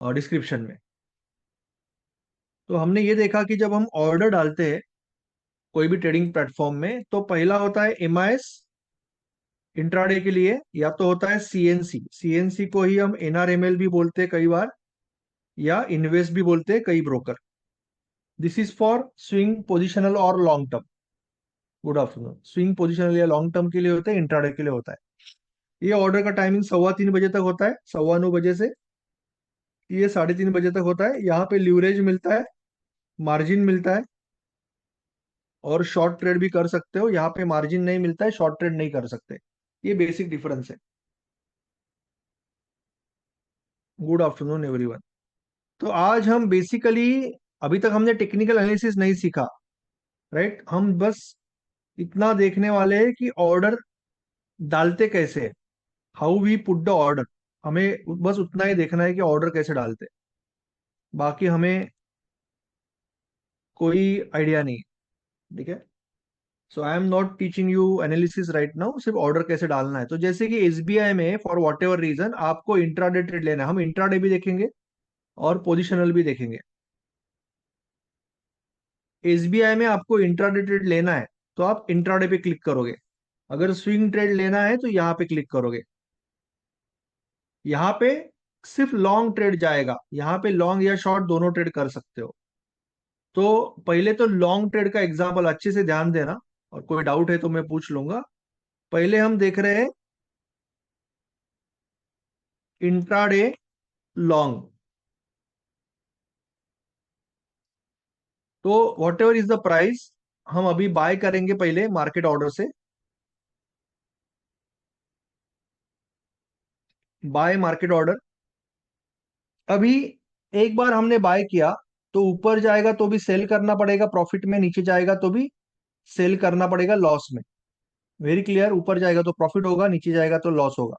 Description में। तो हमने ये देखा कि जब हम ऑर्डर डालते हैं कोई भी ट्रेडिंग प्लेटफॉर्म में, तो पहला होता है एमआईएस इंट्राडे के लिए, या तो होता है सीएनसी। सीएनसी को ही हम एनआरएमएल भी बोलते हैं कई बार, या इन्वेस्ट भी बोलते हैं कई broker. This is for swing positional और long term. Good afternoon. Swing positional या लॉन्ग टर्म के लिए होता है, इंट्राडे के लिए होता है। ये ऑर्डर का टाइमिंग 3:15 बजे तक होता है, 9:15 बजे से ये 3:30 बजे तक होता है। यहाँ पे ल्यूरेज मिलता है, मार्जिन मिलता है, और शॉर्ट ट्रेड भी कर सकते हो। यहाँ पे मार्जिन नहीं मिलता है, शॉर्ट ट्रेड नहीं कर सकते। ये बेसिक डिफरेंस है। Good afternoon everyone. तो आज हम बेसिकली, अभी तक हमने टेक्निकल एनालिसिस नहीं सीखा, राइट। हम बस इतना देखने वाले हैं कि ऑर्डर डालते कैसे हैं, how we put the order. हमें बस उतना ही देखना है कि ऑर्डर कैसे डालते हैं, बाकी हमें कोई आइडिया नहीं है। ठीक है। So I am not teaching you analysis right now, सिर्फ ऑर्डर कैसे डालना है। तो जैसे कि एसबीआई में फॉर वॉट एवर रीजन आपको इंट्राडे ट्रेड लेना है, हम इंट्राडे भी देखेंगे और पोजिशनल भी देखेंगे। एसबीआई में आपको इंट्राडे ट्रेड लेना है तो आप इंट्राडे पे क्लिक करोगे। अगर स्विंग ट्रेड लेना है तो यहाँ पे क्लिक करोगे। यहाँ पे सिर्फ लॉन्ग ट्रेड जाएगा, यहाँ पे लॉन्ग या शॉर्ट दोनों ट्रेड कर सकते हो। तो पहले तो लॉन्ग ट्रेड का एग्जाम्पल अच्छे से ध्यान देना, और कोई डाउट है तो मैं पूछ लूंगा। पहले हम देख रहे हैं इंट्राडे लॉन्ग। तो what ever is the price, हम अभी बाय करेंगे पहले मार्केट ऑर्डर से। Bye market order. अभी एक बार हमने बाय किया तो ऊपर जाएगा तो भी सेल करना पड़ेगा प्रॉफिट में, नीचे जाएगा तो भी सेल करना पड़ेगा लॉस में। Very clear. ऊपर जाएगा तो प्रॉफिट होगा, नीचे जाएगा तो लॉस होगा।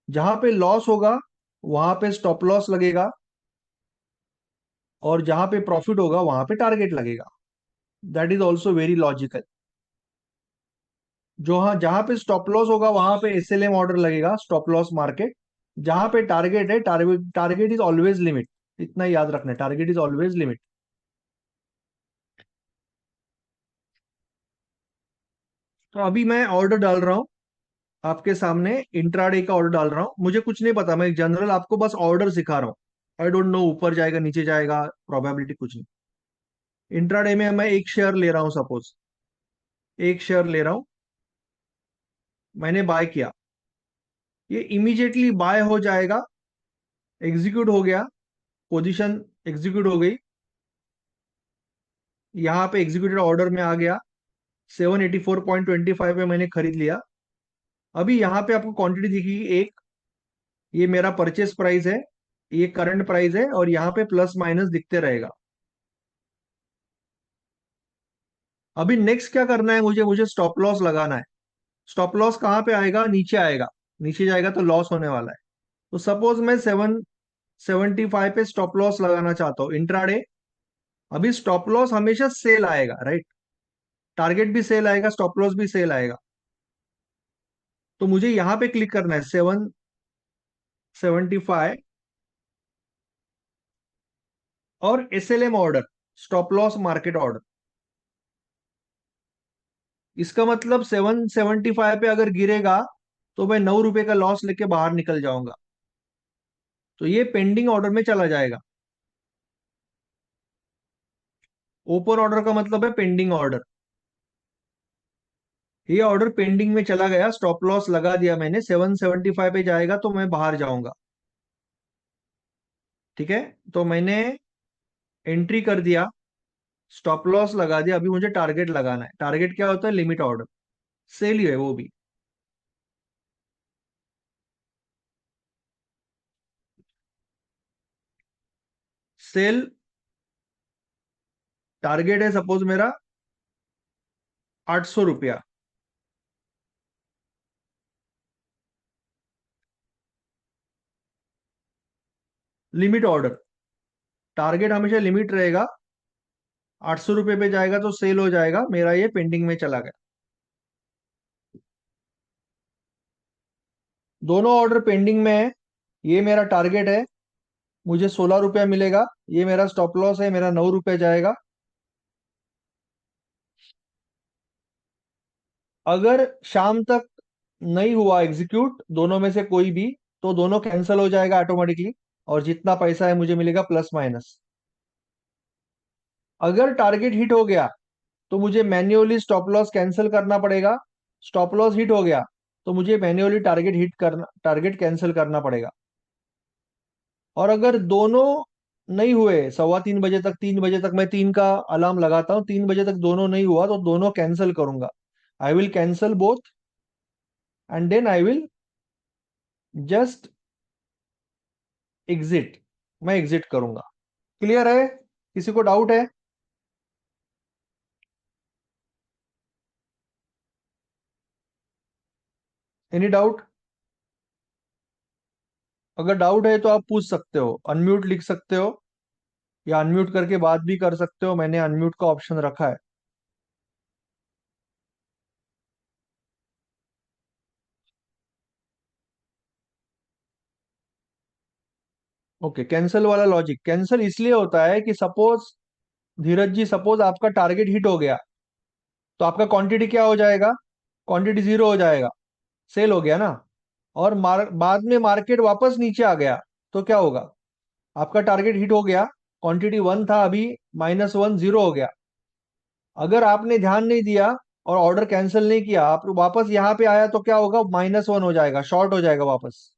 जहां पे लॉस होगा वहां पे स्टॉप लॉस लगेगा, और जहां पे प्रॉफिट होगा वहां पे टारगेट लगेगा। That is also very logical. जो हाँ, जहां पे स्टॉप लॉस होगा वहां पे एसएलएम ऑर्डर लगेगा, स्टॉप लॉस मार्केट। जहां पे टारगेट है, टारगेट इज ऑलवेज लिमिट। इतना याद रखना है, टारगेट इज ऑलवेज लिमिट। तो अभी मैं ऑर्डर डाल रहा हूं आपके सामने, इंट्राडे का ऑर्डर डाल रहा हूं। मुझे कुछ नहीं पता, मैं जनरल आपको बस ऑर्डर सिखा रहा हूं। आई डोंट नो ऊपर जाएगा नीचे जाएगा, प्रोबेबिलिटी कुछ नहीं। इंट्राडे में मैं एक शेयर ले रहा हूं, सपोज एक शेयर ले रहा हूं, मैंने बाय किया। ये इमीडिएटली बाय हो जाएगा, एग्जीक्यूट हो गया, पोजीशन एग्जीक्यूट हो गई। यहाँ पे एग्जीक्यूटेड ऑर्डर में आ गया, 784.25 में मैंने खरीद लिया। अभी यहाँ पे आपको क्वांटिटी दिखेगी एक, ये मेरा परचेस प्राइस है, ये करंट प्राइस है, और यहाँ पे प्लस माइनस दिखते रहेगा। अभी नेक्स्ट क्या करना है, मुझे मुझे स्टॉप लॉस लगाना है। स्टॉप लॉस कहाँ पे आएगा, नीचे आएगा। नीचे जाएगा तो लॉस होने वाला है। तो सपोज मैं 775 पे स्टॉप लॉस लगाना चाहता हूँ इंट्राडे। अभी स्टॉप लॉस हमेशा सेल आएगा, राइट। टारगेट भी सेल आएगा, स्टॉप लॉस भी सेल आएगा। तो मुझे यहां पे क्लिक करना है 775, और SLM order, stop loss market order. इसका मतलब 775 पे अगर गिरेगा तो मैं 9 रुपए का लॉस लेके बाहर निकल जाऊंगा। तो ये पेंडिंग ऑर्डर में चला जाएगा। ओपन ऑर्डर का मतलब है पेंडिंग ऑर्डर। ये ऑर्डर पेंडिंग में चला गया, स्टॉप लॉस लगा दिया मैंने, 775 पे जाएगा तो मैं बाहर जाऊंगा। ठीक है। तो मैंने एंट्री कर दिया, स्टॉप लॉस लगा दिया। अभी मुझे टारगेट लगाना है। टारगेट क्या होता है, लिमिट ऑर्डर। सेल ही है वो भी। सेल टारगेट है सपोज मेरा 800 रुपया। लिमिट ऑर्डर, टारगेट हमेशा लिमिट रहेगा। 800 रुपये पे जाएगा तो सेल हो जाएगा, मेरा ये पेंडिंग में चला गया। दोनों ऑर्डर पेंडिंग में है। ये मेरा टारगेट है, मुझे 16 रुपया मिलेगा। ये मेरा स्टॉप लॉस है, मेरा 9 रुपया जाएगा। अगर शाम तक नहीं हुआ एग्जीक्यूट दोनों में से कोई भी, तो दोनों कैंसिल हो जाएगा ऑटोमेटिकली, और जितना पैसा है मुझे मिलेगा प्लस माइनस। अगर टारगेट हिट हो गया तो मुझे मैन्युअली स्टॉप लॉस कैंसिल करना पड़ेगा। स्टॉप लॉस हिट हो गया तो मुझे मैन्युअली टारगेट कैंसिल करना पड़ेगा। और अगर दोनों नहीं हुए, 3:15 बजे तक, 3 बजे तक, मैं 3 का अलार्म लगाता हूँ, 3 बजे तक दोनों नहीं हुआ तो दोनों कैंसिल करूंगा। I will cancel both and then I will just exit. मैं एग्जिट करूंगा। क्लियर है? किसी को डाउट है? Any doubt? अगर डाउट है तो आप पूछ सकते हो, अनम्यूट लिख सकते हो, या अनम्यूट करके बात भी कर सकते हो, मैंने अनम्यूट का ऑप्शन रखा है। ओके, कैंसिल वाला लॉजिक, कैंसिल इसलिए होता है कि सपोज, धीरज जी, सपोज आपका टारगेट हिट हो गया, तो आपका क्वांटिटी क्या हो जाएगा? क्वांटिटी जीरो हो जाएगा, सेल हो गया ना। और बाद में मार्केट वापस नीचे आ गया तो क्या होगा? आपका टारगेट हिट हो गया, क्वांटिटी 1 था, अभी -1, जीरो हो गया। अगर आपने ध्यान नहीं दिया और ऑर्डर कैंसिल नहीं किया, आप वापस यहाँ पे आया तो क्या होगा? -1 हो जाएगा, शॉर्ट हो जाएगा वापस।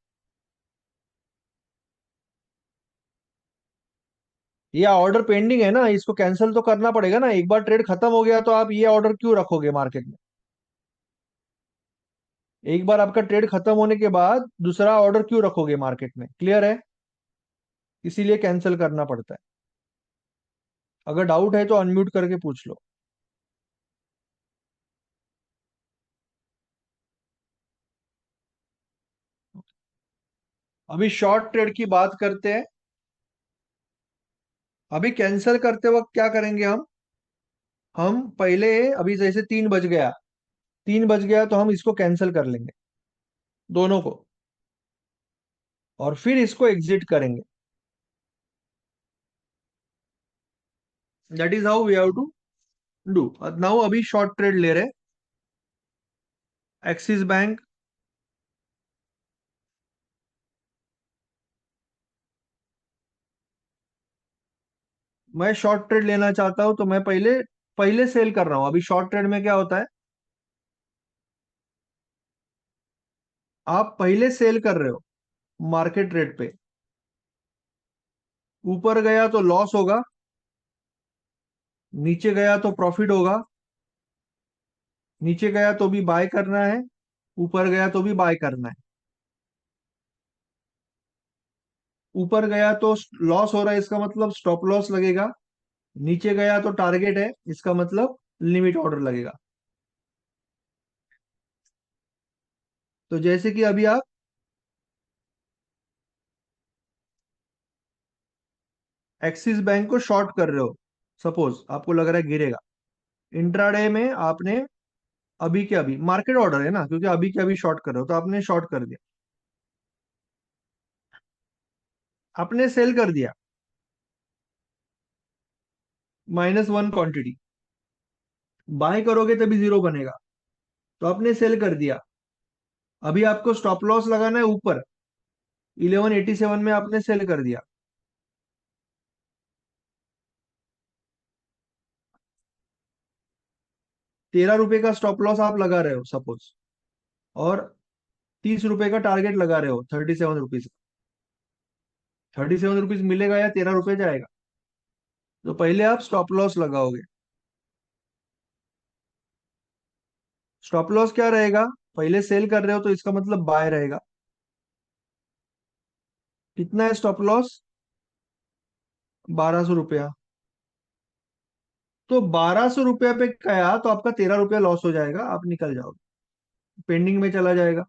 ये ऑर्डर पेंडिंग है ना, इसको कैंसिल तो करना पड़ेगा ना। एक बार ट्रेड खत्म हो गया तो आप ये ऑर्डर क्यों रखोगे मार्केट में? एक बार आपका ट्रेड खत्म होने के बाद दूसरा ऑर्डर क्यों रखोगे मार्केट में? क्लियर है? इसीलिए कैंसिल करना पड़ता है। अगर डाउट है तो अनम्यूट करके पूछ लो। अभी शॉर्ट ट्रेड की बात करते हैं। अभी कैंसिल करते वक्त क्या करेंगे हम पहले, अभी जैसे 3 बज गया, 3 बज गया तो हम इसको कैंसिल कर लेंगे, दोनों को, और फिर इसको एग्जिट करेंगे। That is how we have to do. Now अभी शॉर्ट ट्रेड ले रहे, एक्सिस बैंक। मैं शॉर्ट ट्रेड लेना चाहता हूं तो मैं पहले पहले सेल कर रहा हूं। अभी शॉर्ट ट्रेड में क्या होता है, आप पहले सेल कर रहे हो मार्केट रेट पे। ऊपर गया तो लॉस होगा, नीचे गया तो प्रॉफिट होगा। नीचे गया तो भी बाय करना है, ऊपर गया तो भी बाय करना है। ऊपर गया तो लॉस हो रहा है, इसका मतलब स्टॉप लॉस लगेगा। नीचे गया तो टारगेट है, इसका मतलब लिमिट ऑर्डर लगेगा। तो जैसे कि अभी आप एक्सिस बैंक को शॉर्ट कर रहे हो, सपोज आपको लग रहा है गिरेगा, इंट्राडे में आपने अभी के अभी, मार्केट ऑर्डर है ना, क्योंकि अभी के अभी शॉर्ट कर रहे हो तो आपने शॉर्ट कर दिया, आपने सेल कर दिया -1 क्वांटिटी। बाय करोगे तभी जीरो बनेगा, तो आपने सेल कर दिया। अभी आपको स्टॉप लॉस लगाना है ऊपर, 1187 में आपने सेल कर दिया। 13 रुपए का स्टॉप लॉस आप लगा रहे हो सपोज, और 30 रुपए का टारगेट लगा रहे हो, 37 रुपीज। 37 रुपीज मिलेगा या 13 रुपए जाएगा? तो पहले आप स्टॉप लॉस लगाओगे। स्टॉप लॉस क्या रहेगा? पहले सेल कर रहे हो तो इसका मतलब बाय रहेगा। कितना है स्टॉप लॉस? 1200 रुपया। तो 1200 रुपया पे गया तो आपका 13 रुपया लॉस हो जाएगा, आप निकल जाओगे, पेंडिंग में चला जाएगा।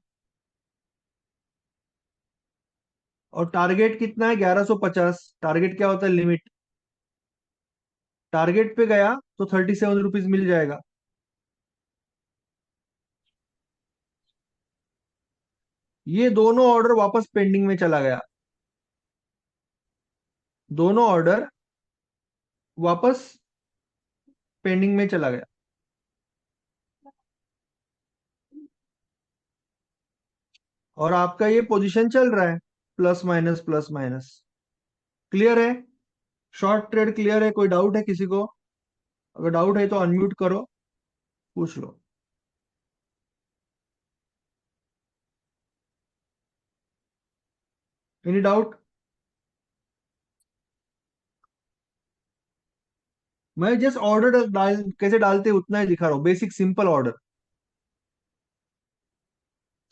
और टारगेट कितना है? 1150। टारगेट क्या होता है? लिमिट। टारगेट पे गया तो 37 रुपीज मिल जाएगा। ये दोनों ऑर्डर वापस पेंडिंग में चला गया। दोनों ऑर्डर वापस पेंडिंग में चला गया। और आपका ये पोजीशन चल रहा है plus minus plus minus. Clear है? शॉर्ट ट्रेड क्लियर है? कोई डाउट है किसी को? अगर डाउट है तो अनम्यूट करो, पूछ लो। Any doubt? मैं जस्ट ऑर्डर डाल कैसे डालते हैं उतना ही दिखा रहा हूँ, basic simple order.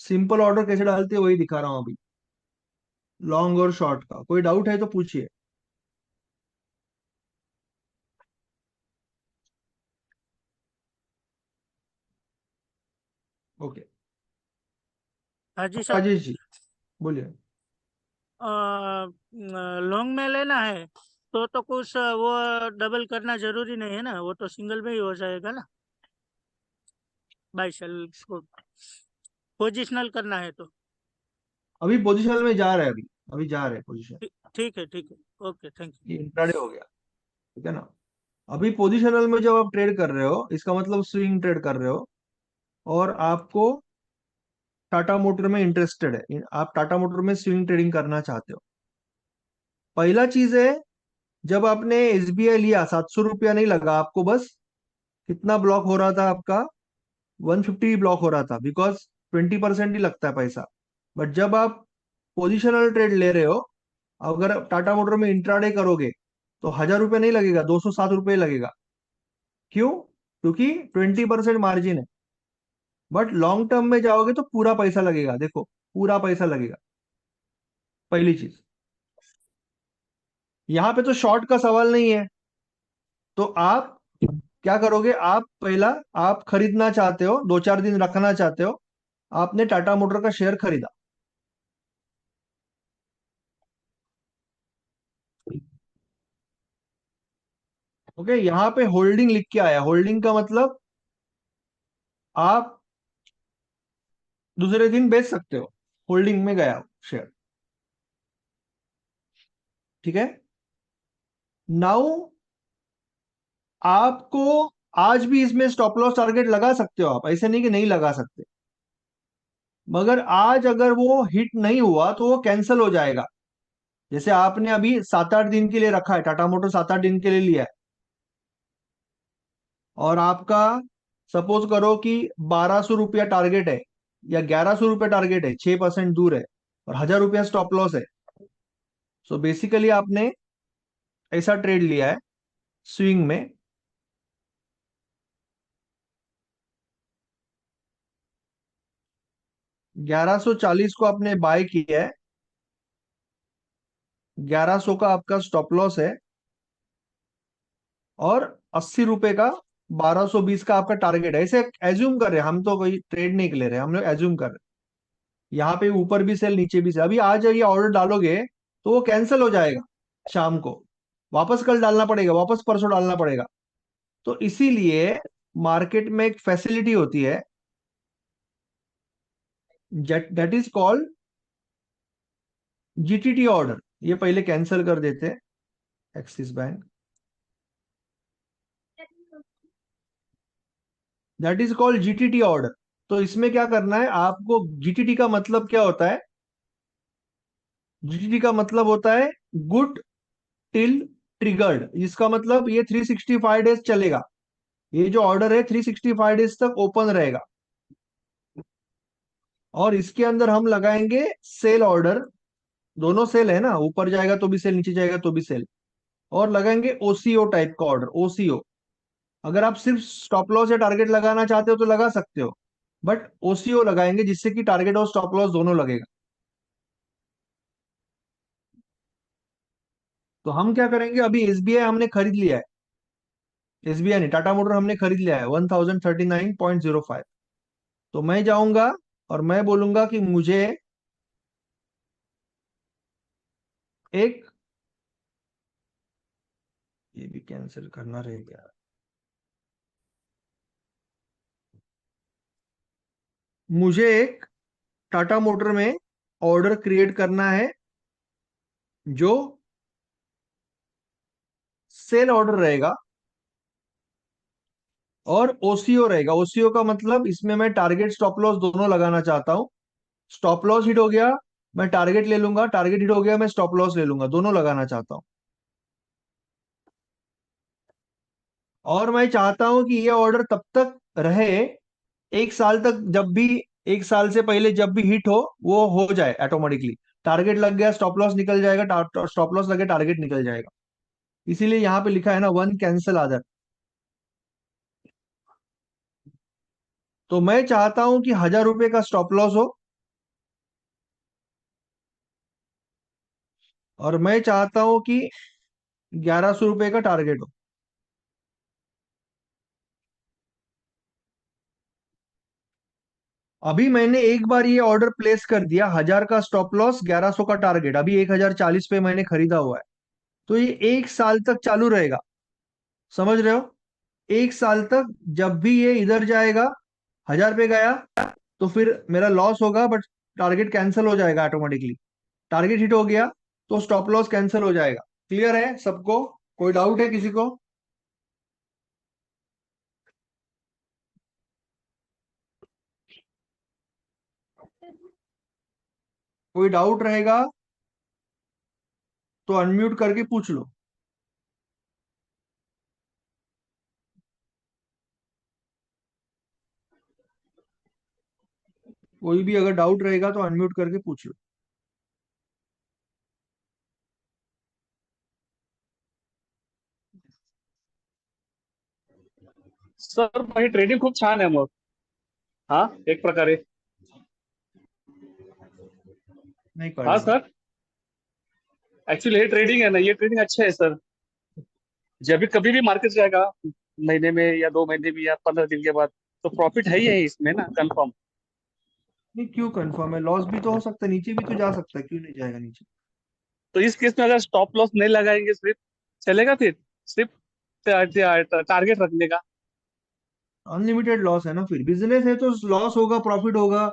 Simple order कैसे डालते हैं वही दिखा रहा हूँ अभी, लॉन्ग और शॉर्ट का। कोई डाउट है तो पूछिए। ओके। हाँ जी सर। राजेश जी बोलिए। लॉन्ग में लेना है तो कुछ वो डबल करना जरूरी नहीं है ना, वो तो सिंगल में ही हो जाएगा ना, बाई सेल को पोजिशनल करना है तो। अभी पोजीशन में जा रहा है, अभी अभी जा रहे हैं पोजीशन। ठीक है, ठीक है। Okay, thank you. ये इंट्राडे हो गया, ठीक है ना? अभी पोजिशनल में जब आप ट्रेड कर रहे हो, इसका मतलब स्विंग ट्रेड कर रहे हो, और आपको टाटा मोटर में इंटरेस्टेड है, आप टाटा मोटर में स्विंग ट्रेडिंग करना चाहते हो। पहला चीज है, जब आपने एसबीआई लिया 700 रुपया नहीं लगा आपको, बस कितना ब्लॉक हो रहा था आपका? 150 ब्लॉक हो रहा था, बिकॉज 20% ही लगता है पैसा। बट जब आप पोजिशनल ट्रेड ले रहे हो, अगर आप टाटा मोटर में इंट्राडे करोगे तो 1000 रुपये नहीं लगेगा, 207 रुपये लगेगा। क्यों? क्योंकि 20% मार्जिन है। बट लॉन्ग टर्म में जाओगे तो पूरा पैसा लगेगा, देखो पूरा पैसा लगेगा। पहली चीज, यहाँ पे तो शॉर्ट का सवाल नहीं है। तो आप क्या करोगे? आप पहला, आप खरीदना चाहते हो, 2-4 दिन रखना चाहते हो, आपने टाटा मोटर का शेयर खरीदा। ओके, यहाँ पे होल्डिंग लिख के आया। होल्डिंग का मतलब आप दूसरे दिन बेच सकते हो, होल्डिंग में गया शेयर। ठीक है? नाउ आपको आज भी इसमें स्टॉप लॉस टारगेट लगा सकते हो आप, ऐसे नहीं कि नहीं लगा सकते। मगर आज अगर वो हिट नहीं हुआ तो वो कैंसिल हो जाएगा। जैसे आपने अभी 7-8 दिन के लिए रखा है, टाटा मोटर 7-8 दिन के लिए लिया है, और आपका सपोज करो कि 1200 रुपया टारगेट है या 1100 रुपया टारगेट है, 6% दूर है, और 1000 रुपया स्टॉप लॉस है। सो बेसिकली आपने ऐसा ट्रेड लिया है स्विंग में। 1140 को आपने बाय किया है, 1100 का आपका स्टॉप लॉस है, और 80 रुपए का 1220 का आपका टारगेट है। ऐसे एज्यूम कर रहे हैं हम, तो कोई ट्रेड नहीं ले रहे हम लोग, एज्यूम कर रहे हैं। यहाँ पे ऊपर भी सेल नीचे भी सेल। अभी आज ये ऑर्डर डालोगे तो वो कैंसिल हो जाएगा शाम को, वापस कल डालना पड़ेगा, वापस परसों डालना पड़ेगा। तो इसीलिए मार्केट में एक फैसिलिटी होती है, that is called GTT order. ये पहले कैंसिल कर देते हैं, axis bank. That is called GTT order. तो इसमें क्या करना है आपको? जीटीटी का मतलब क्या होता है? जीटीटी का मतलब होता है गुड टिल ट्रिगर्ड, जिसका मतलब ये 365 डेज चलेगा। ये जो ऑर्डर है 365 डेज तक ओपन रहेगा। और इसके अंदर हम लगाएंगे सेल ऑर्डर, दोनों सेल है ना, ऊपर जाएगा तो भी सेल, नीचे जाएगा तो भी सेल। और लगाएंगे ओसीओ टाइप का ऑर्डर, ओसीओ। अगर आप सिर्फ स्टॉप लॉस या टारगेट लगाना चाहते हो तो लगा सकते हो, बट ओसीओ लगाएंगे जिससे कि टारगेट और स्टॉप लॉस दोनों लगेगा। तो हम क्या करेंगे? अभी एसबीआई हमने खरीद लिया है, एसबीआई नहीं, टाटा मोटर हमने खरीद लिया है 1039.05। तो मैं जाऊंगा और मैं बोलूंगा कि मुझे एक, ये भी कैंसिल करना रह गया, मुझे एक टाटा मोटर में ऑर्डर क्रिएट करना है जो सेल ऑर्डर रहेगा और ओसीओ रहेगा। ओसीओ का मतलब इसमें मैं टारगेट स्टॉप लॉस दोनों लगाना चाहता हूँ। स्टॉप लॉस हिट हो गया मैं टारगेट ले लूंगा, टारगेट हिट हो गया मैं स्टॉप लॉस ले लूंगा, दोनों लगाना चाहता हूँ। और मैं चाहता हूं कि ये ऑर्डर तब तक रहे, 1 साल तक, जब भी 1 साल से पहले जब भी हिट हो वो हो जाए ऑटोमेटिकली। टारगेट लग गया स्टॉप लॉस निकल जाएगा, स्टॉप लॉस लगे टारगेट निकल जाएगा। इसीलिए यहाँ पे लिखा है ना, वन कैंसल अदर। तो मैं चाहता हूं कि 1,000 रुपए का स्टॉप लॉस हो, और मैं चाहता हूं कि 1,100 रुपए का टारगेट हो। अभी मैंने एक बार ये ऑर्डर प्लेस कर दिया, 1,000 का स्टॉप लॉस, 1,100 का टारगेट, अभी 1,040 पे मैंने खरीदा हुआ है। तो ये 1 साल तक चालू रहेगा, समझ रहे हो? 1 साल तक जब भी ये इधर जाएगा, 1,000 पे गया तो फिर मेरा लॉस होगा, बट टारगेट कैंसिल हो जाएगा ऑटोमेटिकली। टारगेट हिट हो गया तो स्टॉप लॉस कैंसिल हो जाएगा। क्लियर है सबको? कोई डाउट है किसी को? कोई डाउट रहेगा तो अनम्यूट करके पूछ लो। कोई भी अगर डाउट रहेगा तो अनम्यूट करके पूछ लो। सर माझी ट्रेडिंग खूप छान आहे मग. हा, एक प्रकारे. नहीं हाँ कळलं. सर, एक्चुअली ये ट्रेडिंग है ना, ये ट्रेडिंग अच्छे है सर. जब भी कभी भी मार्केट जाएगा, महीने में या 2 महीने में या 15 दिन के बाद, तो प्रॉफिट है ही है इसमें ना, कंफर्म. नहीं, क्यों कंफर्म है? लॉस भी तो हो सकता है, नीचे भी तो जा सकता है, क्यों नहीं जाएगा नीचे? तो इस केस में अगर स्टॉप लॉस नहीं लगाएंगे, सिर्फ चलेगा फिर, सिर्फ टारगेट रखने का. अनलिमिटेड लॉस है ना, फिर बिजनेस है तो लॉस होगा प्रॉफिट होगा।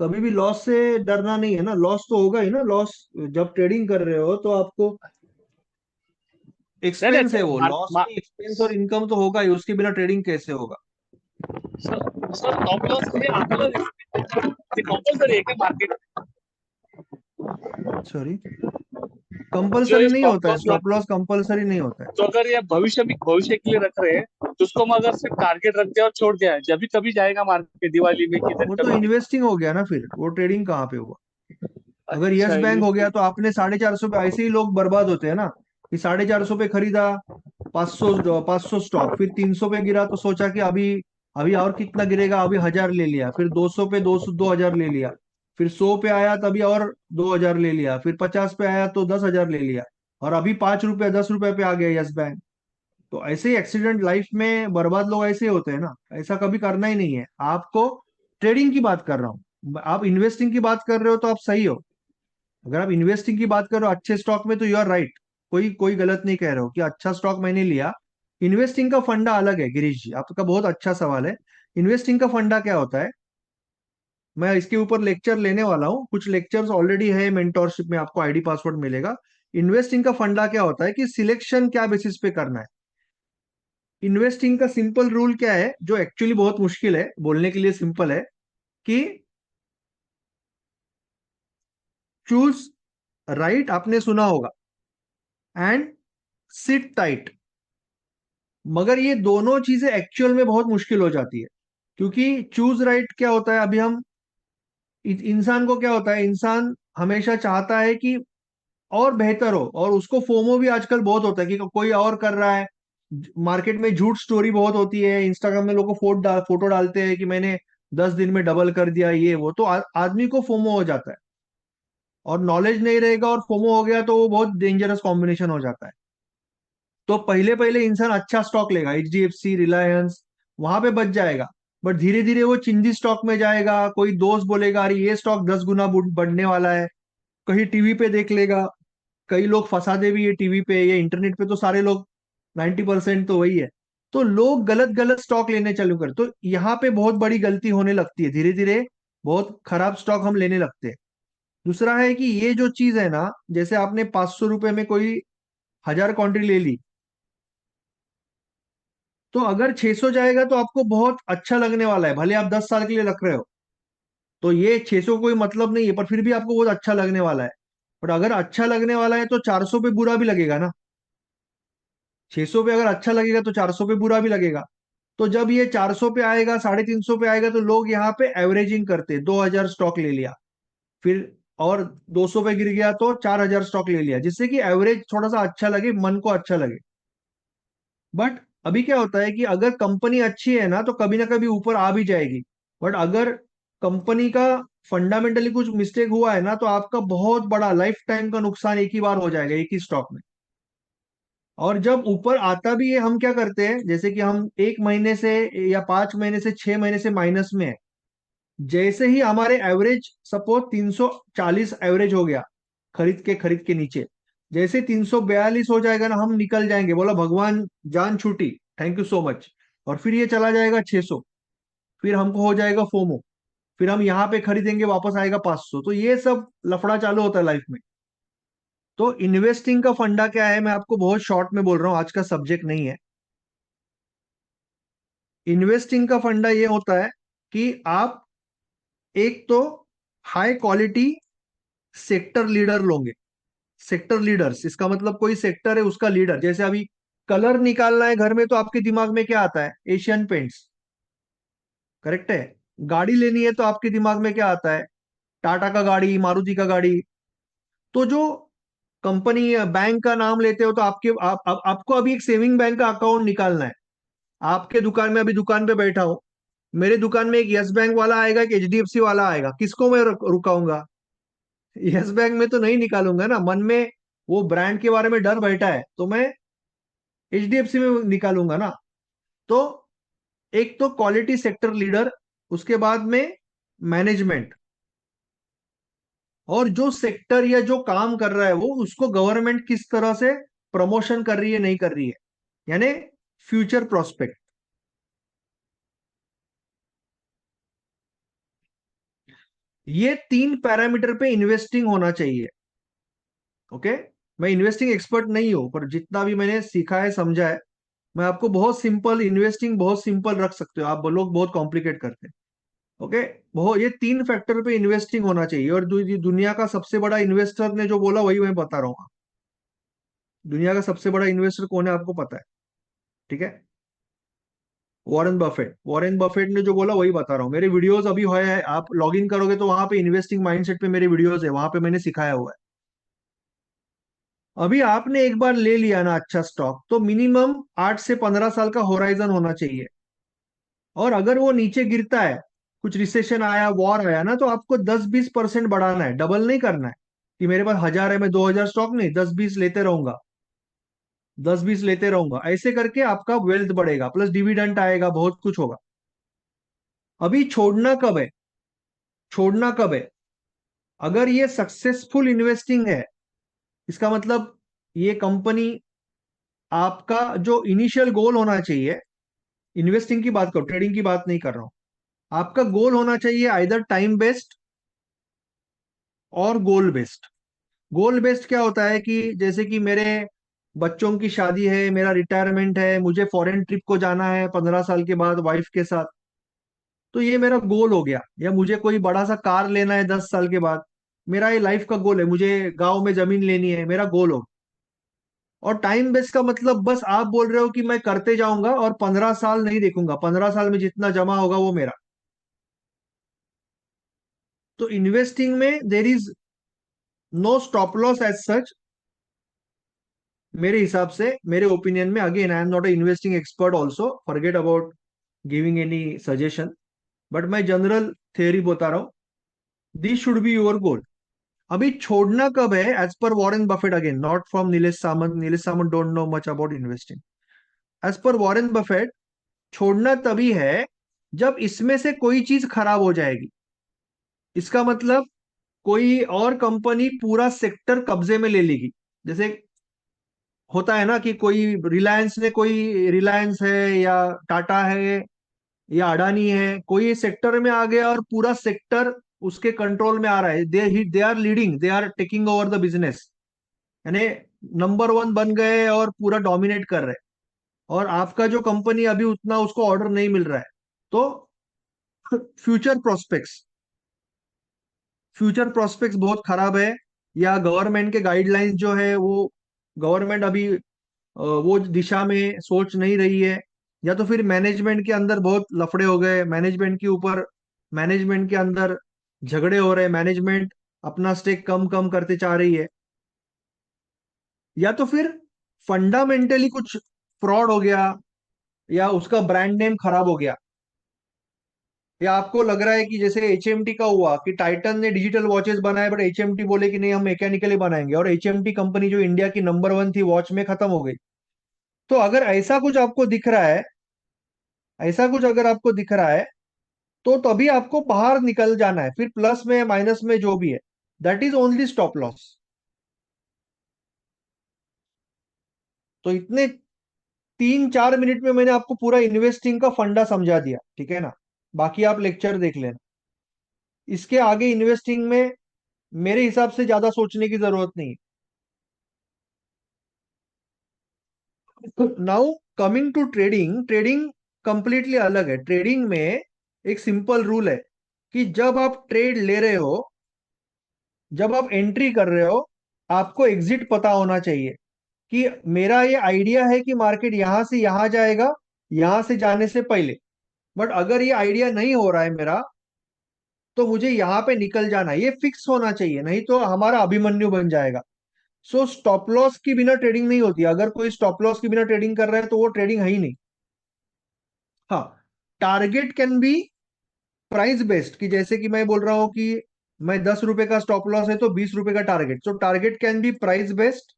कभी भी लॉस से डरना नहीं है ना, लॉस तो होगा ही ना। लॉस जब ट्रेडिंग कर रहे हो तो आपको नहीं एक्सपेंस है, नहीं, वो लॉस में एक्सपेंस और इनकम तो होगा ही, उसके बिना ट्रेडिंग कैसे होगा? सर सर स्टॉप लॉस हे आपलं ते कंपल्सरी आहे का मार्केट? सॉरी, जो कंपलसरी ये नहीं स्टॉप होता है, लॉस स्टॉप लॉस कंपलसरी नहीं होता है। तो अगर ये भविष्य के लिए रख रहे हैं, तो उसको हम अगर सिर्फ टारगेट रख दिया और छोड़ दिया, जब भी कभी जाएगा मार्केट, दिवाली में किधर वो तो कभी भी. इन्वेस्टिंग हो गया ना, फिर वो ट्रेडिंग कहाँ पे हुआ? अगर अच्छा, यस बैंक हो गया इन्वेस्टिंग. तो आपने 450 पे, ऐसे ही लोग बर्बाद होते हैं ना, कि 450 पे खरीदा, 500 स्टॉक, फिर 300 पे गिरा तो सोचा कि अभी अभी और कितना गिरेगा, अभी 1,000 ले लिया, फिर 200 पे 2,000 ले लिया, फिर 100 पे आया तभी और 2,000 ले लिया, फिर 50 पे आया तो 10,000 ले लिया, और अभी 5 रुपए 10 रुपए पे आ गया यस बैंक। तो ऐसे ही एक्सीडेंट लाइफ में बर्बाद लोग ऐसे ही होते हैं ना, ऐसा कभी करना ही नहीं है आपको। ट्रेडिंग की बात कर रहा हूँ, आप इन्वेस्टिंग की बात कर रहे हो तो आप सही हो। अगर आप इन्वेस्टिंग की बात करो अच्छे स्टॉक में तो यू आर राइट, कोई कोई गलत नहीं कह रहे हो कि अच्छा स्टॉक मैंने लिया। इन्वेस्टिंग का फंडा अलग है गिरीश जी, आपका बहुत अच्छा सवाल है। इन्वेस्टिंग का फंडा क्या होता है, मैं इसके ऊपर लेक्चर लेने वाला हूँ, कुछ लेक्चर्स ऑलरेडी है मेंटोरशिप में, आपको आईडी पासवर्ड मिलेगा। इन्वेस्टिंग का फंडा क्या होता है कि सिलेक्शन क्या बेसिस पे करना है। इन्वेस्टिंग का सिंपल रूल क्या है, जो एक्चुअली बहुत मुश्किल है, बोलने के लिए सिंपल है, कि चूज राइट, आपने सुना होगा, एंड सिट टाइट। मगर ये दोनों चीजें एक्चुअल में बहुत मुश्किल हो जाती है, क्योंकि चूज राइट क्या होता है, अभी हम इंसान को क्या होता है, इंसान हमेशा चाहता है कि और बेहतर हो, और उसको फोमो भी आजकल बहुत होता है कि कोई और कर रहा है। मार्केट में झूठ स्टोरी बहुत होती है, इंस्टाग्राम में लोग फोटो डालते हैं कि मैंने 10 दिन में डबल कर दिया, ये वो, तो आदमी को फोमो हो जाता है। और नॉलेज नहीं रहेगा और फोमो हो गया तो वो बहुत डेंजरस कॉम्बिनेशन हो जाता है। तो पहले पहले इंसान अच्छा स्टॉक लेगा, HDFC, रिलायंस, वहां पे बच जाएगा। बट धीरे धीरे वो चिंदी स्टॉक में जाएगा, कोई दोस्त बोलेगा अरे ये स्टॉक 10 गुना बढ़ने वाला है, कहीं टीवी पे देख लेगा। कई लोग फंसा दे भी ये टीवी पे, ये इंटरनेट पे तो सारे लोग, 90% तो वही है। तो लोग गलत गलत स्टॉक लेने चालू कर, तो यहाँ पे बहुत बड़ी गलती होने लगती है, धीरे धीरे बहुत खराब स्टॉक हम लेने लगते हैं। दूसरा है कि ये जो चीज है ना, जैसे आपने 500 रुपए में कोई 1,000 क्वांटिटी ले ली, तो अगर 600 जाएगा तो आपको बहुत अच्छा लगने वाला है, भले आप 10 साल के लिए रख रहे हो, तो ये 600 कोई मतलब नहीं है, पर फिर भी आपको बहुत अच्छा लगने वाला है। पर अगर अच्छा लगने वाला है तो 400 पे बुरा भी लगेगा ना। 600 पे अगर अच्छा लगेगा तो 400 पे बुरा भी लगेगा। तो जब ये 400 पे आएगा, 350 पे आएगा, तो लोग यहाँ पे एवरेजिंग करते, 2000 स्टॉक ले लिया, फिर और 200 पे गिर गया तो 4000 स्टॉक ले लिया, जिससे कि एवरेज थोड़ा सा अच्छा लगे, मन को अच्छा लगे। बट अभी क्या होता है कि अगर कंपनी अच्छी है ना तो कभी ना कभी ऊपर आ भी जाएगी। बट अगर कंपनी का फंडामेंटली कुछ मिस्टेक हुआ है ना तो आपका बहुत बड़ा लाइफ टाइम का नुकसान एक ही बार हो जाएगा, एक ही स्टॉक में। और जब ऊपर आता भी है, हम क्या करते हैं, जैसे कि हम 1 महीने से या 5 महीने से 6 महीने से माइनस में है, जैसे ही हमारे एवरेज सपोज 340 एवरेज हो गया, खरीद के नीचे, जैसे 342 हो जाएगा ना, हम निकल जाएंगे, बोला भगवान जान छूटी, थैंक यू सो मच। और फिर ये चला जाएगा 600, फिर हमको हो जाएगा फोमो, फिर हम यहाँ पे खरीदेंगे, वापस आएगा 500, तो ये सब लफड़ा चालू होता है लाइफ में। तो इन्वेस्टिंग का फंडा क्या है, मैं आपको बहुत शॉर्ट में बोल रहा हूँ, आज का सब्जेक्ट नहीं है। इन्वेस्टिंग का फंडा ये होता है कि आप एक तो हाई क्वालिटी सेक्टर लीडर लोगे। सेक्टर लीडर्स, इसका मतलब कोई सेक्टर है उसका लीडर। जैसे अभी कलर निकालना है घर में, तो आपके दिमाग में क्या आता है, एशियन पेंट्स, करेक्ट है। गाड़ी लेनी है तो आपके दिमाग में क्या आता है, टाटा का गाड़ी, मारुति का गाड़ी। तो जो कंपनी बैंक का नाम लेते हो तो आपको अभी एक सेविंग बैंक का अकाउंट निकालना है। आपके दुकान में, अभी दुकान पे बैठा हूं, मेरे दुकान में एक यस बैंक वाला आएगा, एक एचडीएफसी वाला आएगा, किसको मैं रुकाऊंगा? यस बैंक में तो नहीं निकालूंगा ना, मन में वो ब्रांड के बारे में डर बैठा है, तो मैं एचडीएफसी में निकालूंगा ना। तो एक तो क्वालिटी सेक्टर लीडर, उसके बाद में मैनेजमेंट, और जो सेक्टर या जो काम कर रहा है वो, उसको गवर्नमेंट किस तरह से प्रमोशन कर रही है, नहीं कर रही है, यानी फ्यूचर प्रोस्पेक्ट। ये 3 पैरामीटर पे इन्वेस्टिंग होना चाहिए। ओके, मैं इन्वेस्टिंग एक्सपर्ट नहीं हूं, पर जितना भी मैंने सीखा है, समझा है, मैं आपको बहुत सिंपल, इन्वेस्टिंग बहुत सिंपल रख सकते हो, आप लोग बहुत कॉम्प्लिकेट करते हैं। ओके, बहुत, ये 3 फैक्टर पे इन्वेस्टिंग होना चाहिए। और दुनिया का सबसे बड़ा इन्वेस्टर ने जो बोला वही मैं बता रहा हूँ। दुनिया का सबसे बड़ा इन्वेस्टर कौन है आपको पता है? ठीक है, वॉरेन बफेट। वॉरेन बफेट ने जो बोला वही बता रहा हूँ, मेरे वीडियोस अभी है, आप लॉग इन करोगे तो वहां पे इन्वेस्टिंग माइंडसेट पे मेरे वीडियोस है, वहां पे मैंने सिखाया हुआ है। अभी आपने एक बार ले लिया ना अच्छा स्टॉक, तो मिनिमम 8 से 15 साल का होराइजन होना चाहिए। और अगर वो नीचे गिरता है, कुछ रिसेशन आया, वॉर आया ना, तो आपको 10-20% बढ़ाना है, डबल नहीं करना है कि मेरे पास 1000 है, मैं 2000 स्टॉक नहीं, 10-20 लेते रहूंगा, 10-20 लेते रहूंगा, ऐसे करके आपका वेल्थ बढ़ेगा, प्लस डिविडेंट आएगा, बहुत कुछ होगा। अभी छोड़ना कब है? छोड़ना कब है? अगर ये सक्सेसफुल इन्वेस्टिंग है, इसका मतलब ये कंपनी, आपका जो इनिशियल गोल होना चाहिए, इन्वेस्टिंग की बात करो, ट्रेडिंग की बात नहीं कर रहा हूं, आपका गोल होना चाहिए आइदर टाइम बेस्ड और गोल बेस्ड। गोल बेस्ड क्या होता है कि जैसे कि मेरे बच्चों की शादी है, मेरा रिटायरमेंट है, मुझे फॉरेन ट्रिप को जाना है 15 साल के बाद वाइफ के साथ, तो ये मेरा गोल हो गया। या मुझे कोई बड़ा सा कार लेना है 10 साल के बाद, मेरा ये लाइफ का गोल है, मुझे गांव में जमीन लेनी है, मेरा गोल हो। और टाइम बेस्ड का मतलब बस आप बोल रहे हो कि मैं करते जाऊंगा और 15 साल नहीं देखूंगा, 15 साल में जितना जमा होगा वो मेरा। तो इन्वेस्टिंग में there is no stop loss as such, मेरे हिसाब से, मेरे ओपिनियन में। Again I am not a investing expert also, forget about giving any suggestion, but मैं जनरल थियरी बता रहा हूं, this should be your goal. अभी छोड़ना कब है, as per Warren Buffett, again not from Nilesh Samant, Nilesh Samant don't know much about investing, as per Warren Buffett, छोड़ना तभी है जब इसमें से कोई चीज खराब हो जाएगी। इसका मतलब कोई और कंपनी पूरा सेक्टर कब्जे में ले लेगी। जैसे होता है ना कि कोई रिलायंस ने, कोई रिलायंस है या टाटा है या अडानी है, कोई सेक्टर में आ गया और पूरा सेक्टर उसके कंट्रोल में आ रहा है, they are leading, they are taking over the business, यानी नंबर 1 बन गए और पूरा डोमिनेट कर रहे हैं। और आपका जो कंपनी अभी उतना उसको ऑर्डर नहीं मिल रहा है, तो फ्यूचर प्रोस्पेक्ट्स फ्यूचर प्रोस्पेक्ट्स बहुत खराब है, या गवर्नमेंट के गाइडलाइंस जो है वो गवर्नमेंट अभी वो दिशा में सोच नहीं रही है, या तो फिर मैनेजमेंट के अंदर बहुत लफड़े हो गए, मैनेजमेंट के अंदर झगड़े हो रहे, मैनेजमेंट अपना स्टेक कम कम करते चाह रही है, या तो फिर फंडामेंटली कुछ फ्रॉड हो गया, या उसका ब्रांड नेम खराब हो गया, या आपको लग रहा है कि जैसे एचएमटी का हुआ कि टाइटन ने डिजिटल वॉचेस बनाए बट एचएमटी बोले कि नहीं हम मैकेनिकली बनाएंगे, और एचएमटी कंपनी जो इंडिया की नंबर वन थी वॉच में खत्म हो गई। तो अगर ऐसा कुछ आपको दिख रहा है, ऐसा कुछ अगर आपको दिख रहा है, तो तभी आपको बाहर निकल जाना है, फिर प्लस में माइनस में जो भी है, that is only stop loss. तो इतने 3-4 मिनट में मैंने आपको पूरा इन्वेस्टिंग का फंडा समझा दिया, ठीक है ना। बाकी आप लेक्चर देख लेना। इसके आगे इन्वेस्टिंग में मेरे हिसाब से ज्यादा सोचने की जरूरत नहीं। Now coming to trading, trading completely अलग है। ट्रेडिंग में एक सिंपल रूल है कि जब आप ट्रेड ले रहे हो, जब आप एंट्री कर रहे हो, आपको एग्जिट पता होना चाहिए कि मेरा ये आइडिया है कि मार्केट यहां से यहां जाएगा, यहां से जाने से पहले। बट अगर ये आइडिया नहीं हो रहा है मेरा, तो मुझे यहां पे निकल जाना है, ये फिक्स होना चाहिए, नहीं तो हमारा अभिमन्यु बन जाएगा। सो स्टॉप लॉस की बिना ट्रेडिंग नहीं होती। अगर कोई स्टॉप लॉस की बिना ट्रेडिंग कर रहा है तो वो ट्रेडिंग है ही नहीं। हाँ, target can be price based, कि जैसे कि मैं बोल रहा हूं कि मैं 10 रुपए का स्टॉप लॉस है तो 20 रुपए का target, so target can be price based,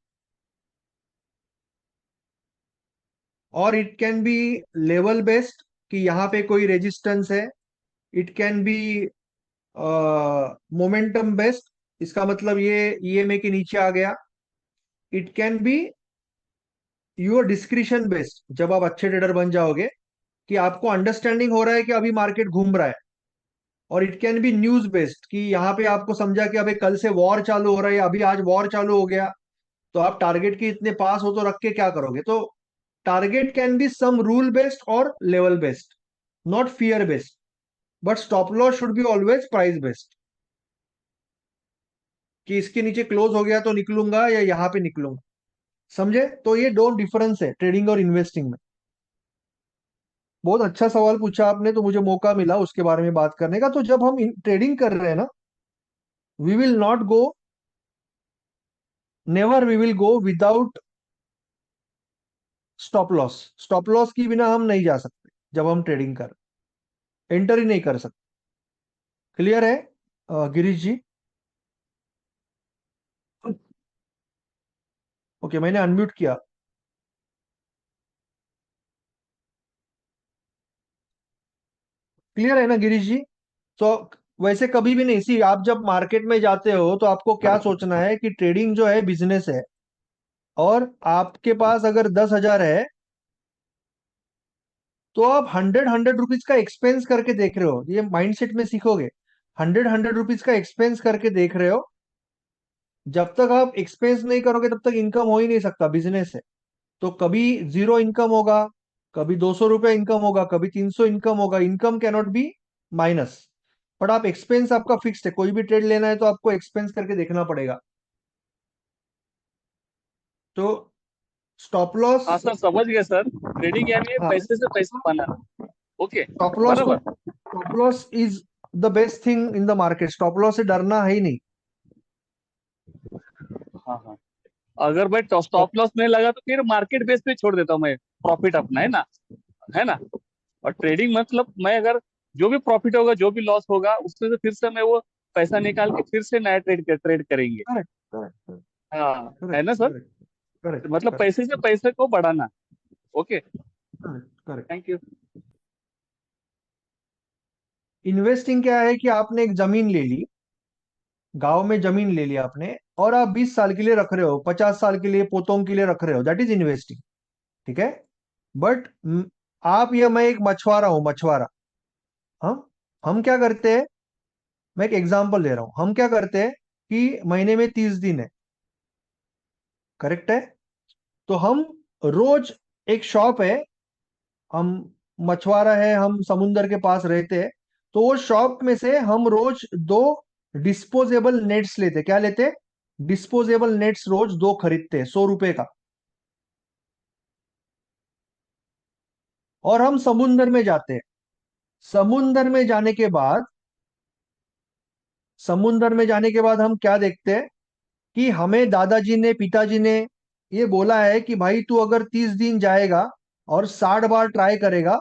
और it can be level based, कि यहाँ पे कोई रेजिस्टेंस है। It can be momentum based, इसका मतलब ये ईएमए के नीचे आ गया। It can be your discretion based, जब आप अच्छे ट्रेडर बन जाओगे कि आपको अंडरस्टैंडिंग हो रहा है कि अभी मार्केट घूम रहा है। और it can B news based, कि यहाँ पे आपको समझा कि अभी कल से वॉर चालू हो रहा है, या अभी आज वॉर चालू हो गया, तो आप टारगेट के इतने पास हो तो रख के क्या करोगे। तो target can be some rule based और level based, not fear based. But stop loss should be always price based, कि इसके नीचे क्लोज हो गया तो निकलूंगा या यहाँ पे निकलूंगा। समझे? तो ये दो डिफरेंस है ट्रेडिंग और इन्वेस्टिंग में। बहुत अच्छा सवाल पूछा आपने, तो मुझे मौका मिला उसके बारे में बात करने का। तो जब हम ट्रेडिंग कर रहे हैं ना, we will not go, never we will go without stop loss. Stop loss की बिना हम नहीं जा सकते, जब हम ट्रेडिंग कर, एंटर ही नहीं कर सकते। क्लियर है गिरीश जी? ओके, मैंने अनम्यूट किया। क्लियर है ना गिरीश जी? तो वैसे कभी भी नहीं, सी आप जब मार्केट में जाते हो तो आपको क्या सोचना है कि ट्रेडिंग जो है बिजनेस है, और आपके पास अगर 10,000 है, तो आप 100 100 रुपीज का एक्सपेंस करके देख रहे हो, ये माइंडसेट में सीखोगे। 100 100 रुपीज का एक्सपेंस करके देख रहे हो। जब तक आप एक्सपेंस नहीं करोगे तब तक इनकम हो ही नहीं सकता, बिजनेस है। तो कभी जीरो इनकम होगा, कभी 200 रुपये इनकम होगा, कभी 300 इनकम होगा। Income cannot be minus. But आप एक्सपेंस आपका फिक्स्ड है, कोई भी ट्रेड लेना है तो आपको एक्सपेंस करके देखना पड़ेगा। तो स्टॉप लॉस, हाँ सर, समझ गए सर। ट्रेडिंग यानी है हाँ, पैसे से पैसा बनाना। ओके। बराबर। Stop loss is the best thing in the market. Stop loss से डरना है ही नहीं। हाँ हाँ। अगर मैं Stop- स्टॉप लॉस नहीं लगा तो फिर मार्केट बेस पे छोड़ देता हूँ मैं, प्रॉफिट अपना, है ना। है ना। और ट्रेडिंग मतलब मैं अगर जो भी प्रॉफिट होगा, जो भी लॉस होगा, उससे से फिर से मैं वो पैसा निकाल के फिर से नया ट्रेड करेंगे। करेक्ट करेक्ट हाँ, है करेक्ट ना सर। करेक्ट करेक्ट मतलब करेक्ट पैसे से पैसे को बढ़ाना। Okay. Correct correct. Thank you. Investing क्या है कि आपने एक जमीन ले ली, गांव में जमीन ले ली आपने, और आप 20 साल के लिए रख रहे हो, 50 साल के लिए पोतों के लिए रख रहे हो, दैट इज इन्वेस्टिंग। ठीक है। बट आप या मैं एक मछुआरा हूं, मछुआरा। हम क्या करते हैं, मैं एक एग्जांपल दे रहा हूं, हम क्या करते हैं कि महीने में 30 दिन है, करेक्ट है। तो हम रोज एक शॉप है, हम मछुआरा है, हम समुंदर के पास रहते हैं, तो वो शॉप में से हम रोज दो डिस्पोजेबल नेट्स लेते, क्या लेते? डिस्पोजेबल नेट्स रोज दो खरीदते हैं, 100 रुपए का। और हम समुंदर में जाते हैं। समुंदर में जाने के बाद समुंदर में जाने के बाद हम क्या देखते हैं कि हमें दादाजी ने, पिताजी ने ये बोला है कि भाई तू अगर 30 दिन जाएगा और 60 बार ट्राई करेगा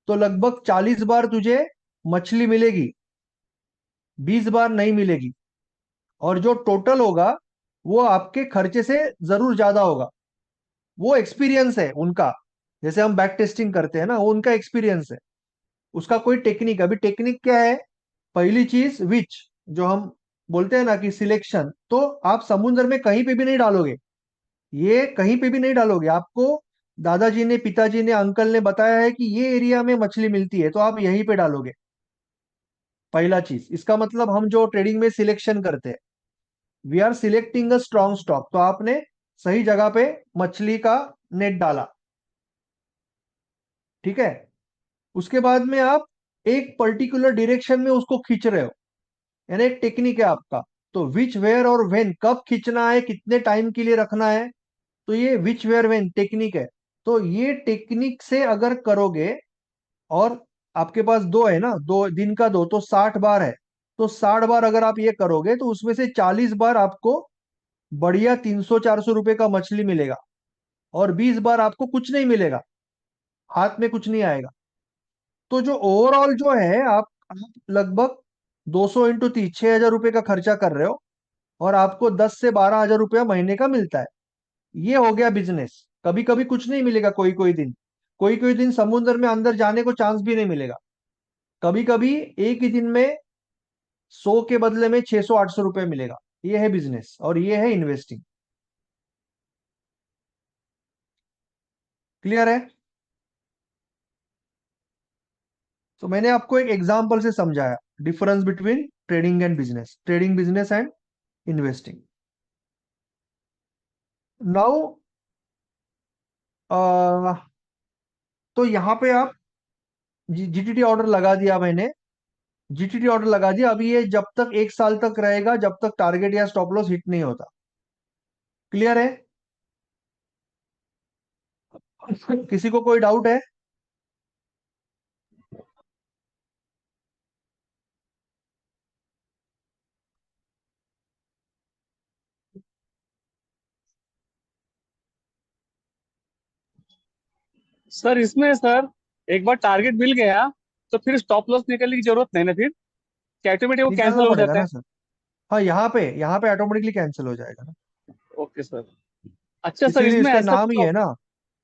तो लगभग 40 बार तुझे मछली मिलेगी, 20 बार नहीं मिलेगी। और जो टोटल होगा वो आपके खर्चे से जरूर ज्यादा होगा। वो एक्सपीरियंस है उनका, जैसे हम बैक टेस्टिंग करते हैं ना, वो उनका एक्सपीरियंस है। उसका कोई टेक्निक, अभी टेक्निक क्या है? पहली चीज विच, जो हम बोलते हैं ना कि सिलेक्शन, तो आप समुद्र में कहीं पे भी नहीं डालोगे, ये कहीं पे भी नहीं डालोगे। आपको दादाजी ने, पिताजी ने, अंकल ने बताया है कि ये एरिया में मछली मिलती है, तो आप यहीं पे डालोगे। पहला चीज, इसका मतलब हम जो ट्रेडिंग में सिलेक्शन करते हैं, we are selecting a strong stock, तो आपने सही जगह पे मछली का नेट डाला, ठीक है। उसके बाद में आप एक पर्टिकुलर डायरेक्शन में उसको खींच रहे हो, यानी एक टेक्निक है आपका। तो विच, वेयर और वेन, कब खींचना है, कितने टाइम के लिए रखना है, तो ये विच, वेयर, वेन टेक्निक है। तो ये टेक्निक से अगर करोगे, और आपके पास दो है ना, 2 दिन का दो, तो 60 बार है। तो 60 बार अगर आप ये करोगे तो उसमें से 40 बार आपको बढ़िया 300-400 रुपए का मछली मिलेगा, और 20 बार आपको कुछ नहीं मिलेगा, हाथ में कुछ नहीं आएगा। तो जो ओवरऑल जो है, आप लगभग 200 × 30, 6,000 रुपए का खर्चा कर रहे हो, और आपको 10 से 12 हजार रुपया महीने का मिलता है। ये हो गया बिजनेस। कभी कभी कुछ नहीं मिलेगा, कोई कोई दिन, कोई कोई दिन समुद्र में अंदर जाने को चांस भी नहीं मिलेगा। कभी कभी एक ही दिन में 100 के बदले में 600-800 रुपये मिलेगा। ये है बिजनेस और ये है इन्वेस्टिंग। क्लियर है? तो मैंने आपको एक एग्जांपल से समझाया difference between trading and business, trading, business and investing. Now तो यहाँ पे आप जीटीटी ऑर्डर लगा दिया मैंने, जीटीटी ऑर्डर लगा दिया। अभी ये जब तक 1 साल तक रहेगा, जब तक टारगेट या स्टॉप लॉस हिट नहीं होता। क्लियर है? किसी को कोई डाउट है? सर इसमें सर एक बार टारगेट मिल गया तो फिर स्टॉप लॉस निकलने की जरूरत नहीं ना, फिर क्या ऑटोमेटिक वो निकालना कैंसिल हो पड़ेगा जाता ना है? सर। हाँ, यहाँ पे ऑटोमेटिकली कैंसिल हो जाएगा ना। Okay sir. अच्छा सर, इसीलिए इसमें इसका ऐसा नाम कुछ ही है ना, हाँ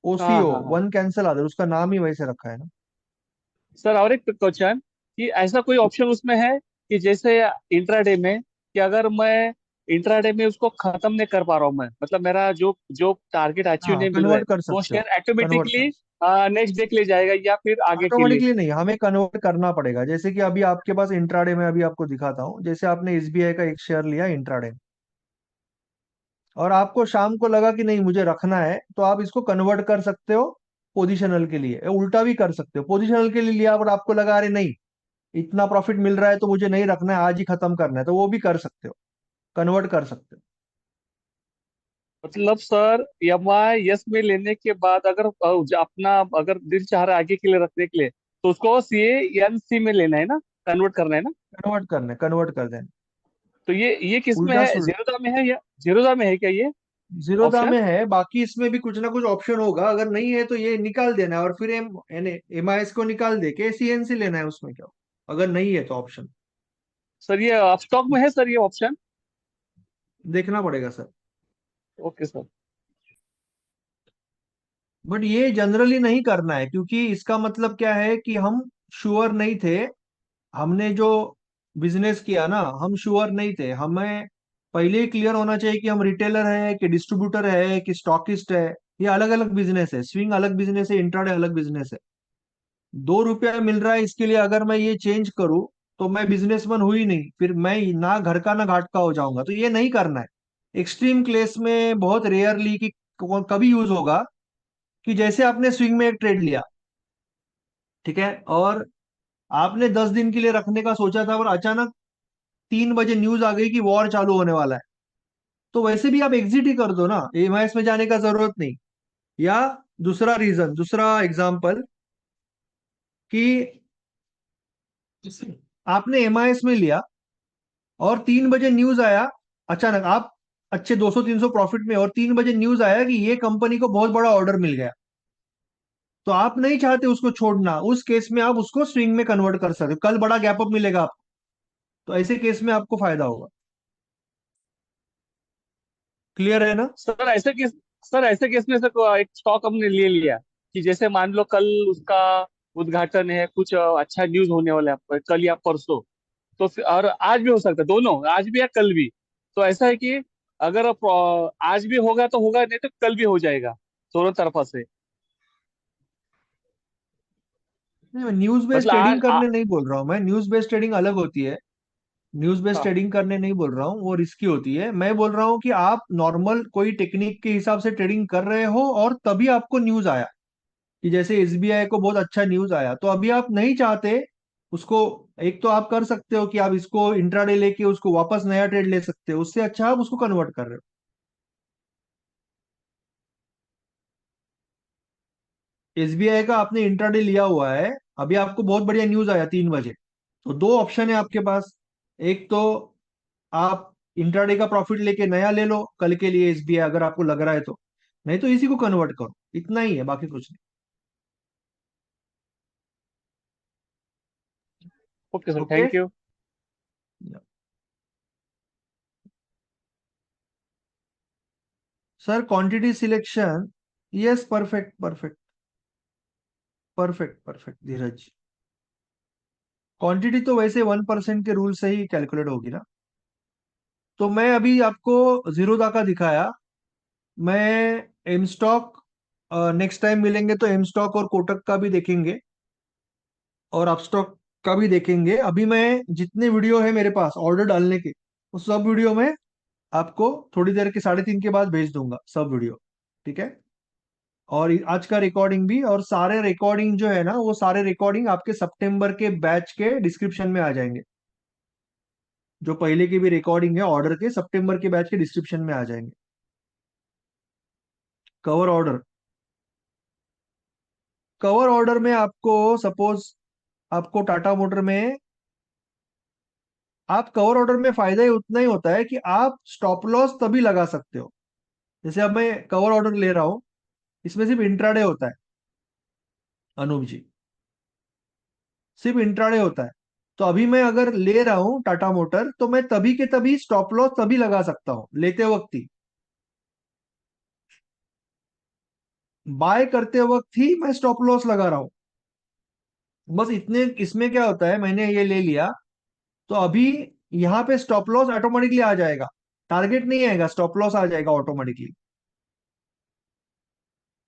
ओसीओ, हाँ हाँ। वन कैंसिल आदर, उसका नाम ही वैसे रखा है ना। सर और एक क्वेश्चन, कि ऐसा कोई ऑप्शन उसमें है कि जैसे इंट्राडे में, कि अगर मैं इंट्राडे में उसको खत्म नहीं कर पा रहा हूँ, मैं मतलब मेरा जो जो टारगेट अचीव हाँ, नहीं मिल रहा है, कन्वर्ट कर तो वो सकते हो, शेयर कन्वर्ट कर, ऑटोमेटिकली नेक्स्ट डे के लिए जाएगा या फिर आगे के लिए? ऑटोमेटिकली नहीं, हमें कन्वर्ट करना पड़ेगा। जैसे कि अभी आपके पास इंट्राडे में, अभी आपको दिखाता हूँ, जैसे आपने एसबीआई का एक शेयर लिया इंट्राडे, और आपको शाम को लगा कि नहीं मुझे रखना है, तो आप इसको कन्वर्ट कर सकते हो पोजिशनल के लिए, उल्टा भी कर सकते हो। पोजिशनल के लिए लिया और आपको लगा अरे नहीं, इतना प्रॉफिट मिल रहा है तो मुझे नहीं रखना है, आज ही खत्म करना है, तो वो भी कर सकते हो, कन्वर्ट कर सकते हो। मतलब सर एमआई यस में लेने के बाद अगर अपना अगर दिल चाह रहा है आगे के लिए रखने के लिए, तो उसको सी एन सी में लेना है ना, कन्वर्ट करना है ना? कन्वर्ट करना है, कन्वर्ट कर देना। तो ये किस में उल्टा है, सुल जीरोधा में है या जीरोधा में है क्या ये जीरोधा ऑप्शन? में है, बाकी इसमें भी कुछ ना कुछ ऑप्शन होगा। अगर नहीं है तो ये निकाल देना है, और फिर एमआईएस को निकाल दे के सीएनसी लेना है, उसमें क्या हो? अगर नहीं है तो ऑप्शन सर ये स्टॉक में है सर ये ऑप्शन? देखना पड़ेगा सर। Okay sir. बट ये जनरली नहीं करना है, क्योंकि इसका मतलब क्या है कि हम श्योर नहीं थे। हमने जो बिजनेस किया ना, हम श्योर नहीं थे। हमें पहले ही क्लियर होना चाहिए कि हम रिटेलर है कि डिस्ट्रीब्यूटर है कि स्टॉकिस्ट है। ये अलग अलग बिजनेस है, स्विंग अलग बिजनेस है, इंट्राडे अलग बिजनेस है। 2 रुपया मिल रहा है, इसके लिए अगर मैं ये चेंज करूं तो मैं बिजनेसमैन हुई नहीं, फिर मैं ना घर का ना घाट का हो जाऊंगा। तो ये नहीं करना है। एक्सट्रीम केस में बहुत रेयरली कि कभी यूज होगा, कि जैसे आपने स्विंग में एक ट्रेड लिया, ठीक है, और आपने 10 दिन के लिए रखने का सोचा था, और अचानक 3 बजे न्यूज आ गई कि वॉर चालू होने वाला है, तो वैसे भी आप एग्जिट ही कर दो ना, एमआईएस में जाने का जरूरत नहीं। या दूसरा रीजन, दूसरा एग्जांपल, कि आपने एमआईएस में लिया और 3 बजे न्यूज आया, अचानक आप अच्छे 200-300 प्रॉफिट में, और 3 बजे न्यूज आया कि ये कंपनी को बहुत बड़ा ऑर्डर मिल गया, तो आप नहीं चाहते उसको छोड़ना, उस केस में आप उसको स्विंग में कन्वर्ट कर सकते हो, कल बड़ा गैप अप मिलेगा आपको, तो ऐसे केस में आपको फायदा होगा। क्लियर है ना? सर ऐसे केस सर ऐसे केस में सर एक स्टॉक हमने ले लिया कि जैसे मान लो कल उसका उद्घाटन है, कुछ अच्छा न्यूज होने वाला है कल या परसों, तो और आज भी हो सकता है, दोनों आज भी या कल भी। तो ऐसा है कि अगर आज भी होगा तो होगा, नहीं तो कल भी हो जाएगा, दोनों तरफा से। नहीं, न्यूज बेस्ड मतलब ट्रेडिंग करने नहीं बोल रहा हूं मैं, न्यूज बेस्ड ट्रेडिंग अलग होती है। न्यूज बेस्ड हाँ। ट्रेडिंग करने नहीं बोल रहा हूँ, वो रिस्की होती है। मैं बोल रहा हूँ कि आप नॉर्मल कोई टेक्निक के हिसाब से ट्रेडिंग कर रहे हो, और तभी आपको न्यूज आया, कि जैसे एसबीआई को बहुत अच्छा न्यूज आया, तो अभी आप नहीं चाहते उसको। एक तो आप कर सकते हो कि आप इसको इंट्राडे लेके उसको वापस नया ट्रेड ले सकते हो, उससे अच्छा आप उसको कन्वर्ट कर रहे हो। एसबीआई का आपने इंट्राडे लिया हुआ है, अभी आपको बहुत बढ़िया न्यूज आया 3 बजे, तो दो ऑप्शन है आपके पास। एक तो आप इंट्राडे का प्रॉफिट लेके नया ले लो कल के लिए एसबीआई, अगर आपको लग रहा है तो, नहीं तो इसी को कन्वर्ट करो, इतना ही है, बाकी कुछ ओके सर, नहीं। Okay. Thank you. Sir quantity selection, yes, perfect perfect, perfect perfect Dheeraj. Quantity तो वैसे 1% के रूल से ही कैलकुलेट होगी ना। तो मैं अभी आपको जीरोधा का दिखाया, मैं एम स्टॉक, नेक्स्ट टाइम मिलेंगे तो एम स्टॉक और कोटक का भी देखेंगे, और अपस्टॉक का भी देखेंगे। अभी मैं जितने वीडियो है मेरे पास ऑर्डर डालने के, उस सब वीडियो में आपको थोड़ी देर के 3:30 के बाद भेज दूंगा सब वीडियो, ठीक है। और आज का रिकॉर्डिंग भी, और सारे रिकॉर्डिंग जो है ना, वो सारे रिकॉर्डिंग आपके सितंबर के बैच के डिस्क्रिप्शन में आ जाएंगे। जो पहले की भी रिकॉर्डिंग है ऑर्डर के, सितंबर के बैच के डिस्क्रिप्शन में आ जाएंगे। कवर ऑर्डर, कवर ऑर्डर में आपको सपोज, आपको टाटा मोटर में, आप कवर ऑर्डर में फायदा ही उतना ही होता है कि आप स्टॉप लॉस तभी लगा सकते हो। जैसे अब मैं कवर ऑर्डर ले रहा हूं, इसमें सिर्फ इंट्राडे होता है, अनूप जी, सिर्फ इंट्राडे होता है। तो अभी मैं अगर ले रहा हूं टाटा मोटर, तो मैं तभी के तभी स्टॉप लॉस तभी लगा सकता हूं, लेते वक्त ही, बाय करते वक्त ही मैं स्टॉप लॉस लगा रहा हूं। बस इतने, इसमें क्या होता है, मैंने ये ले लिया, तो अभी यहां पे स्टॉप लॉस ऑटोमेटिकली आ जाएगा, टारगेट नहीं आएगा, स्टॉप लॉस आ जाएगा ऑटोमेटिकली।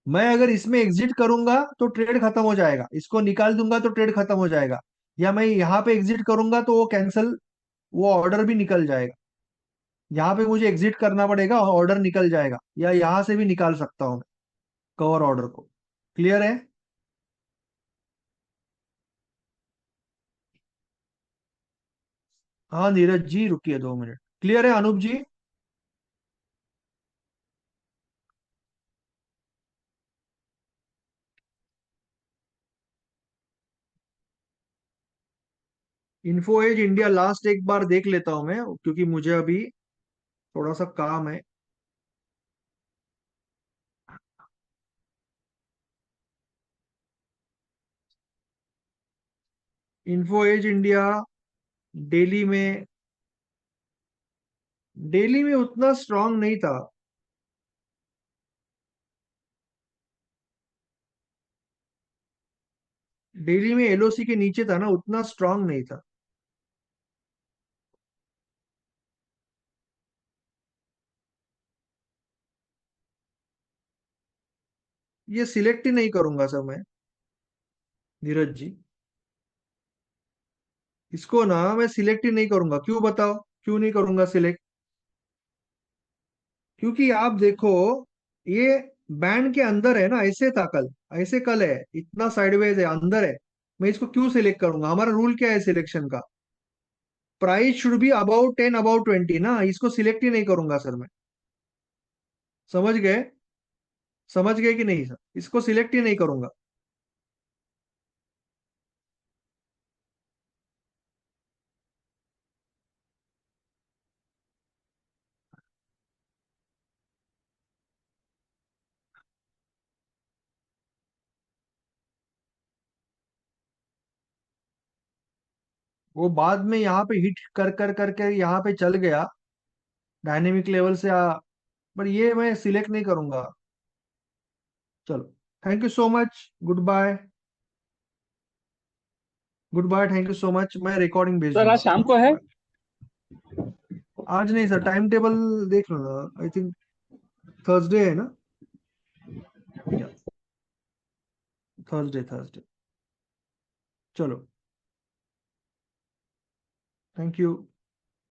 मैं अगर इसमें एग्जिट करूंगा तो ट्रेड खत्म हो जाएगा, इसको निकाल दूंगा तो ट्रेड खत्म हो जाएगा, या मैं यहां पे एग्जिट करूंगा तो वो कैंसिल, वो ऑर्डर भी निकल जाएगा। यहाँ पे मुझे एग्जिट करना पड़ेगा, ऑर्डर निकल जाएगा, या यहां से भी निकाल सकता हूं मैं कवर ऑर्डर को। क्लियर है? हाँ नीरज जी, रुकिए 2 मिनट। क्लियर है अनूप जी? इन्फो एज इंडिया लास्ट एक बार देख लेता हूं मैं, क्योंकि मुझे अभी थोड़ा सा काम है। इन्फो एज इंडिया डेली में, डेली में उतना स्ट्रांग नहीं था। डेली में एलओसी के नीचे था ना, उतना स्ट्रांग नहीं था। ये सिलेक्ट ही नहीं करूंगा सर मैं, नीरज जी, इसको ना मैं सिलेक्ट ही नहीं करूंगा। क्यों बताओ, क्यों नहीं करूंगा सिलेक्ट? क्योंकि आप देखो, ये बैंड के अंदर है ना, ऐसे था कल, ऐसे कल है, इतना साइडवेज है, अंदर है, मैं इसको क्यों सिलेक्ट करूंगा? हमारा रूल क्या है सिलेक्शन का? Price should be about 10 about 20 ना, इसको सिलेक्ट ही नहीं करूंगा सर मैं। समझ गए? समझ गए कि नहीं सर? इसको सिलेक्ट ही नहीं करूंगा। वो बाद में यहाँ पे हिट कर कर करके यहाँ पे चल गया, डायनेमिक लेवल से पर ये मैं सिलेक्ट नहीं करूंगा। चलो, thank you so much, goodbye. Goodbye, thank you so much, मैं रिकॉर्डिंग भेज सर आज दूंगा शाम आपको। को है? हाँ, आज नहीं सर, टाइम टेबल देख लो ना, आई थिंक थर्सडे है ना, या थर्सडे, थर्सडे। चलो, थैंक यू।